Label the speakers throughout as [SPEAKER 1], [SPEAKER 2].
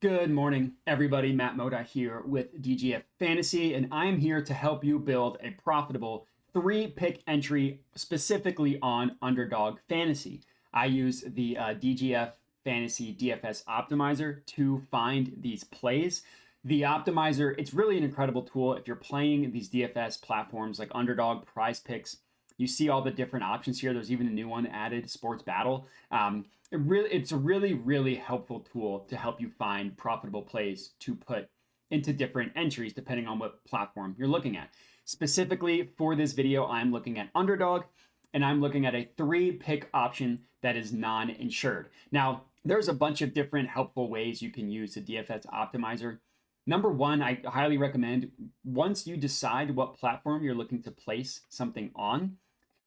[SPEAKER 1] Good morning, everybody. Matt Moda here with DGF Fantasy, and I'm here to help you build a profitable 3-pick entry specifically on Underdog Fantasy. I use the DGF Fantasy DFS Optimizer to find these plays. The optimizer, it's really an incredible tool if you're playing these DFS platforms like Underdog, Prizepicks. You see all the different options here. There's even a new one added, Sports Battle. It's a really helpful tool to help you find profitable plays to put into different entries depending on what platform you're looking at. Specifically for this video, I'm looking at Underdog, and I'm looking at a 3-pick option that is non-insured. Now, there's a bunch of different helpful ways you can use the DFS optimizer. Number one, I highly recommend once you decide what platform you're looking to place something on,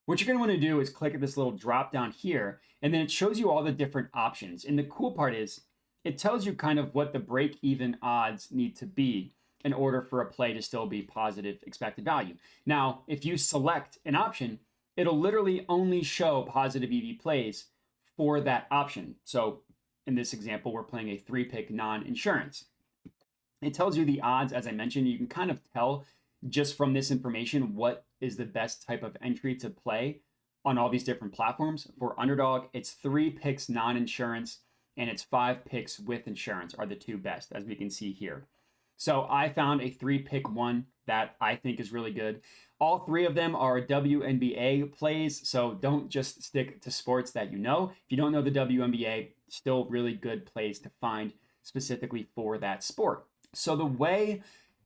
[SPEAKER 1] what you're going to want to do is click at this little drop down here, and then it shows you all the different options. And the cool part is it tells you kind of what the break-even odds need to be in order for a play to still be positive expected value. Now, if you select an option, it'll literally only show positive EV plays for that option. So in this example, we're playing a 3-pick non-insurance. It tells you the odds, as I mentioned. You can kind of tell just from this information what is the best type of entry to play on all these different platforms. For Underdog, it's 3 picks non-insurance, and it's 5 picks with insurance are the two best, as we can see here. So I found a 3-pick one that I think is really good. All 3 of them are WNBA plays, so don't just stick to sports that you know. If you don't know the WNBA, still really good plays to find specifically for that sport. So the way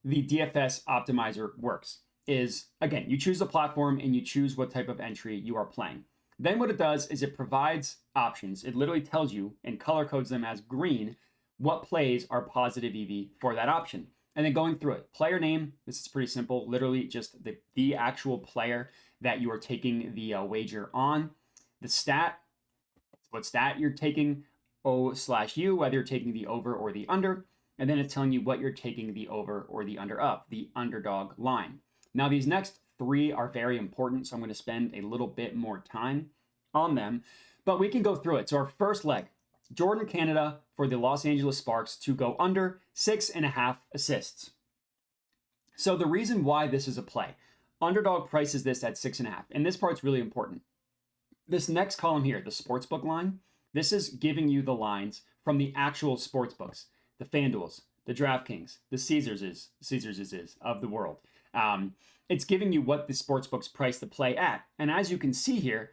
[SPEAKER 1] the DFS optimizer works is, again, you choose the platform and you choose what type of entry you are playing. Then what it does is it provides options. It literally tells you and color codes them as green what plays are positive EV for that option. And then going through it, player name, this is pretty simple, literally just the actual player that you are taking the wager on. The stat, what stat you're taking, O/U, whether you're taking the over or the under. And then it's telling you what you're taking the over or the under up, the underdog line. Now, these next 3 are very important, so I'm going to spend a little bit more time on them, but we can go through it. So our first leg, Jordan Canada for the Los Angeles Sparks to go under 6.5 assists. So the reason why this is a play, Underdog prices this at 6.5, and this part's really important. This next column here, the sportsbook line, this is giving you the lines from the actual sportsbooks. The FanDuels, the DraftKings, the Caesars of the world. It's giving you what the sportsbooks price the play at. And as you can see here,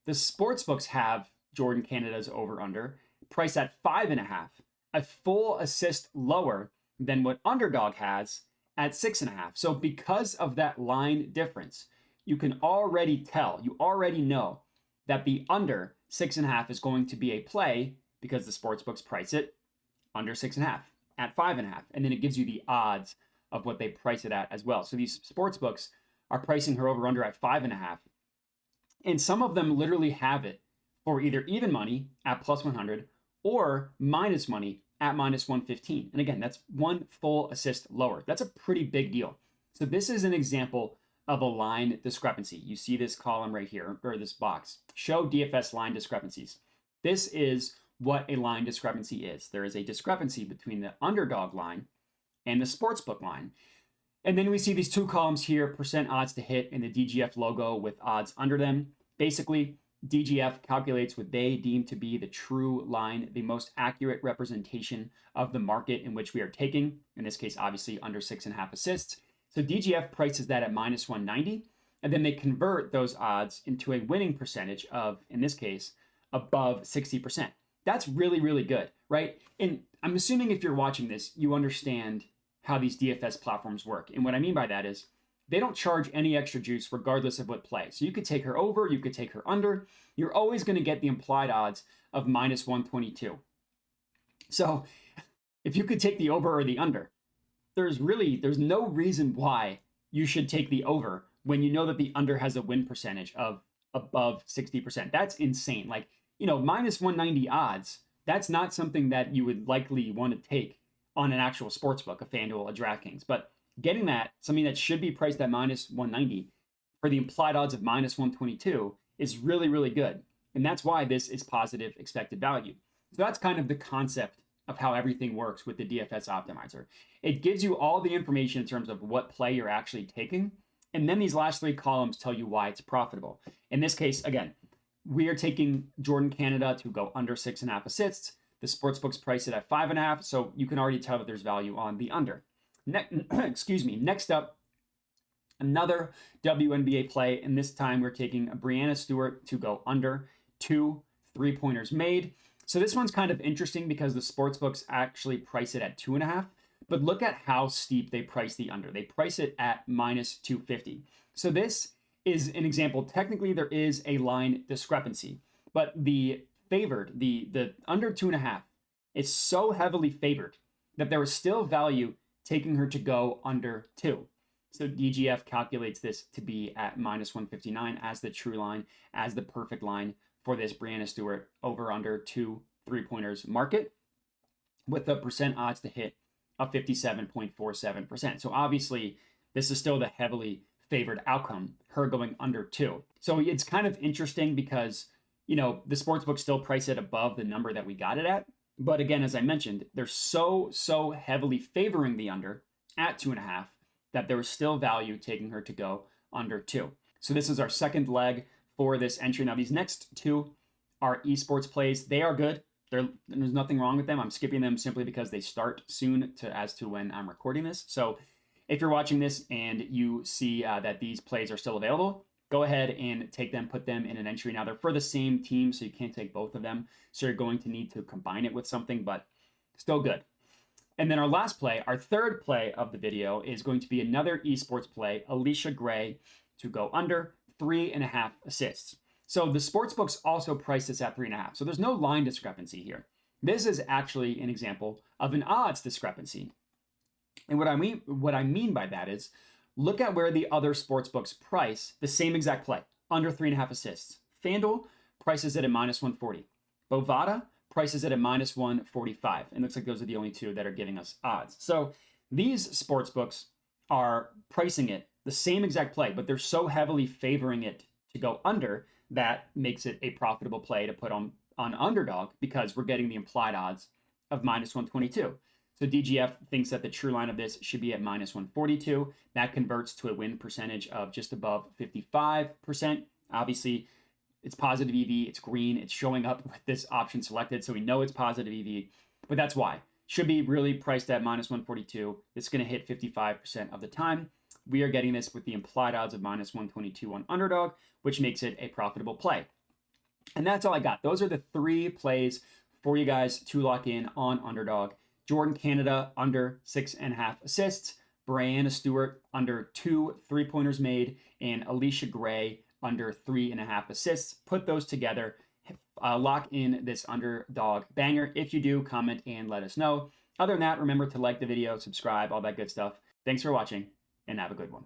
[SPEAKER 1] the sportsbooks have Jordan Canada's over-under priced at 5.5, a full assist lower than what Underdog has at 6.5. So because of that line difference, you can already tell, you already know that the under 6.5 is going to be a play because the sportsbooks price it under 6.5 at 5.5, and then it gives you the odds of what they price it at as well. So these sports books are pricing her over under at 5.5, and some of them literally have it for either even money at plus 100 or minus money at minus 115. And again, that's 1 full assist lower. That's a pretty big deal. So this is an example of a line discrepancy. You see this column right here, or this box, show DFS line discrepancies. This is what a line discrepancy is. There is a discrepancy between the underdog line and the sportsbook line. And then we see these 2 columns here, percent odds to hit and the DGF logo with odds under them. Basically, DGF calculates what they deem to be the true line, the most accurate representation of the market in which we are taking. In this case, obviously under 6.5 assists. So DGF prices that at minus 190, and then they convert those odds into a winning percentage of, in this case, above 60%. That's really good, right? And I'm assuming if you're watching this, you understand how these DFS platforms work. And what I mean by that is they don't charge any extra juice regardless of what play. So you could take her over, you could take her under. You're always going to get the implied odds of minus 122. So if you could take the over or the under, there's no reason why you should take the over when you know that the under has a win percentage of above 60%. That's insane. Like, minus 190 odds, that's not something that you would likely want to take on an actual sportsbook, a FanDuel, a DraftKings. But getting that, something that should be priced at minus 190 for the implied odds of minus 122 is really good. And that's why this is positive expected value. So that's kind of the concept of how everything works with the DFS optimizer. It gives you all the information in terms of what play you're actually taking. And then these last 3 columns tell you why it's profitable. In this case, again, we are taking Jordan Canada to go under 6.5 assists. The sportsbook's priced it at 5.5, so you can already tell that there's value on the under. Next up, another WNBA play, and this time we're taking Brianna Stewart to go under 2 3-pointers made. So this one's kind of interesting because the sportsbooks actually price it at 2.5, but look at how steep they price the under. They price it at -250. So this is an example. Technically, there is a line discrepancy, but the favored, the under 2.5, is so heavily favored that there is still value taking her to go under 2. So DGF calculates this to be at -159 as the true line, as the perfect line for this Brianna Stewart over under 2 3-pointers market, with the percent odds to hit of 57.47%. So obviously, this is still the heavily favored outcome, her going under 2. So it's kind of interesting because, the sportsbook still price it above the number that we got it at. But again, as I mentioned, they're so heavily favoring the under at 2.5 that there was still value taking her to go under 2. So this is our second leg for this entry. Now, these next 2 are esports plays. They are good. There's nothing wrong with them. I'm skipping them simply because they start soon as to when I'm recording this. So if you're watching this and you see that these plays are still available, go ahead and take them, put them in an entry. Now, they're for the same team, so you can't take both of them. So you're going to need to combine it with something, but still good. And then our last play, our third play of the video, is going to be another esports play, Alicia Gray to go under 3.5 assists. So the sportsbooks also price this at 3.5. So there's no line discrepancy here. This is actually an example of an odds discrepancy. And what I mean by that is, look at where the other sportsbooks price the same exact play, under 3.5 assists. FanDuel prices it at -140. Bovada prices it at -145. And it looks like those are the only 2 that are giving us odds. So these sportsbooks are pricing it the same exact play, but they're so heavily favoring it to go under that makes it a profitable play to put on Underdog because we're getting the implied odds of -122. So DGF thinks that the true line of this should be at -142. That converts to a win percentage of just above 55%. Obviously, it's positive EV, it's green, it's showing up with this option selected, so we know it's positive EV, but that's why. Should be really priced at -142. It's going to hit 55% of the time. We are getting this with the implied odds of -122 on Underdog, which makes it a profitable play. And that's all I got. Those are the 3 plays for you guys to lock in on Underdog. Jordan Canada under 6.5 assists, Brianna Stewart under 2 3-pointers made, and Alicia Gray under 3.5 assists. Put those together, lock in this Underdog banger. If you do, comment and let us know. Other than that, remember to like the video, subscribe, all that good stuff. Thanks for watching, and have a good one.